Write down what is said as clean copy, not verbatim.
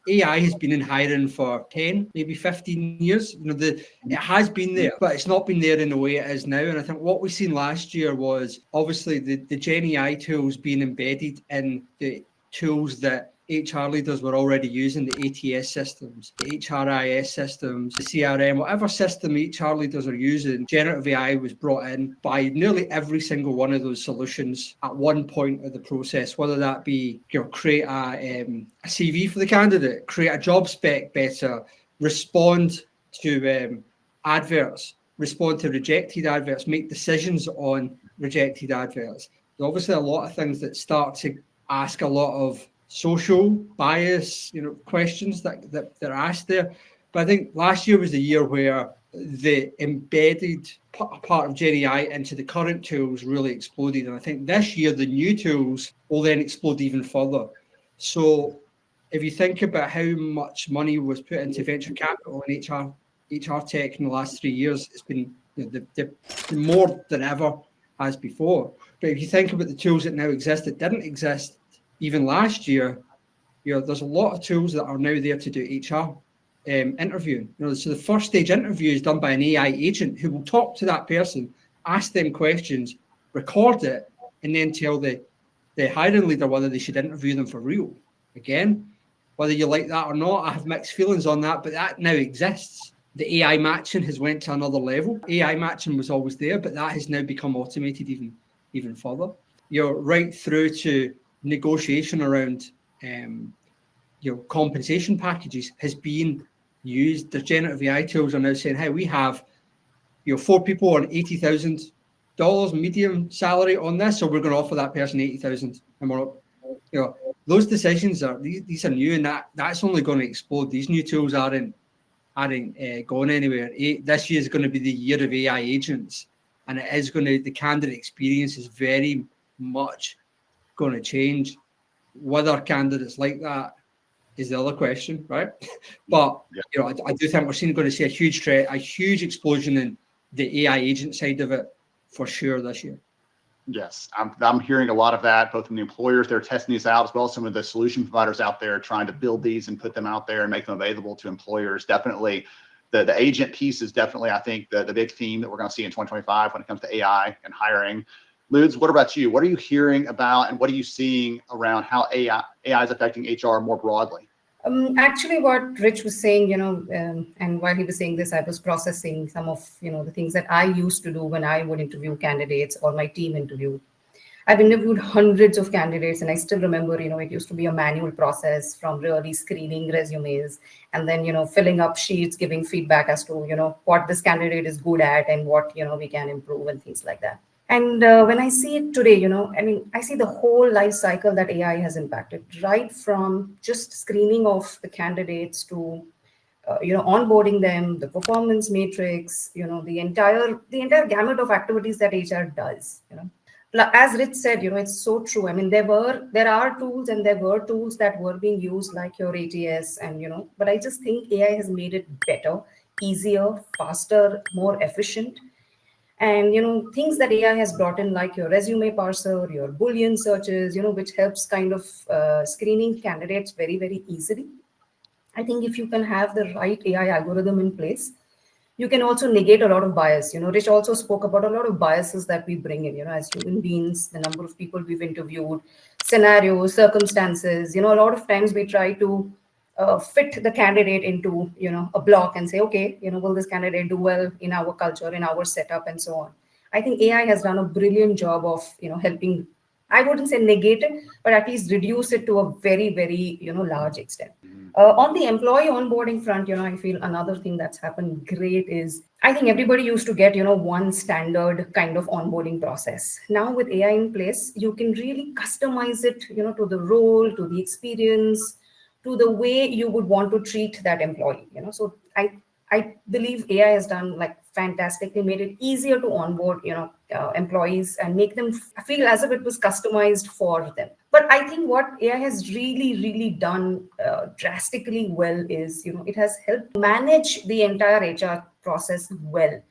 AI has been in hiring for 10, maybe 15 years. It has been there, but it's not been there in the way it is now. And I think what we've seen last year was obviously the Gen AI tools being embedded in the tools that HR leaders were already using, the ATS systems, the HRIS systems, the CRM, whatever system HR leaders are using. Generative AI was brought in by nearly every single one of those solutions at one point of the process, whether that be create a CV for the candidate, create a job spec better, respond to adverts, respond to rejected adverts, make decisions on rejected adverts. There's obviously a lot of things that start to ask a lot of social bias, questions that are asked there. But I think last year was the year where the embedded part of Gen AI into the current tools really exploded. And I think this year, the new tools will then explode even further. So if you think about how much money was put into venture capital and HR tech in the last 3 years, it's been the more than ever as before. But if you think about the tools that now exist that didn't exist even last year, there's a lot of tools that are now there to do HR interviewing. So the first stage interview is done by an AI agent who will talk to that person, ask them questions, record it, and then tell the hiring leader whether they should interview them for real. Again, whether you like that or not, I have mixed feelings on that, but that now exists. The AI matching has went to another level. AI matching was always there, but that has now become automated even further. You're right through to negotiation around compensation packages has been used. The generative AI tools are now saying, hey, we have 4 people on $80,000 medium salary on this, so we're going to offer that person $80,000. And we're, those decisions these are new, and that's only going to explode. These new tools aren't going anywhere. This year is going to be the year of AI agents, and the candidate experience is very much going to change. Whether candidates like that is the other question, right? But I do think we're going to see a huge explosion in the AI agent side of it for sure this year. Yes, I'm hearing a lot of that, both from the employers that are testing these out, as well as some of the solution providers out there trying to build these and put them out there and make them available to employers. Definitely, the agent piece is definitely, I think, the big theme that we're going to see in 2025 when it comes to AI and hiring. Lournes, what about you? What are you hearing about, and what are you seeing around how AI is affecting HR more broadly? Actually, what Rich was saying, and while he was saying this, I was processing some of, the things that I used to do when I would interview candidates or my team interviewed. I've interviewed hundreds of candidates, and I still remember, it used to be a manual process from really screening resumes and then, filling up sheets, giving feedback as to, what this candidate is good at and what, we can improve and things like that. And when I see it today, I see the whole life cycle that AI has impacted, right from just screening of the candidates to, onboarding them, the performance matrix, the entire gamut of activities that HR does. As Rich said, it's so true. There are tools and there were tools that were being used like your ATS and, but I just think AI has made it better, easier, faster, more efficient. And, things that AI has brought in, like your resume parser, your Boolean searches, which helps kind of screening candidates very, very easily. I think if you can have the right AI algorithm in place, you can also negate a lot of bias. Rich also spoke about a lot of biases that we bring in, as human beings, the number of people we've interviewed, scenarios, circumstances. A lot of times we try to fit the candidate into, a block and say, okay, will this candidate do well in our culture, in our setup, and so on. I think AI has done a brilliant job of, helping, I wouldn't say negate it, but at least reduce it to a very, very, large extent. On the employee onboarding front, I feel another thing that's happened great is, I think everybody used to get, one standard kind of onboarding process. Now with AI in place, you can really customize it, to the role, to the experience, to the way you would want to treat that employee. So I believe AI has done fantastically, made it easier to onboard, employees and make them feel as if it was customized for them. But I think what AI has really, really done drastically well is, it has helped manage the entire HR process well.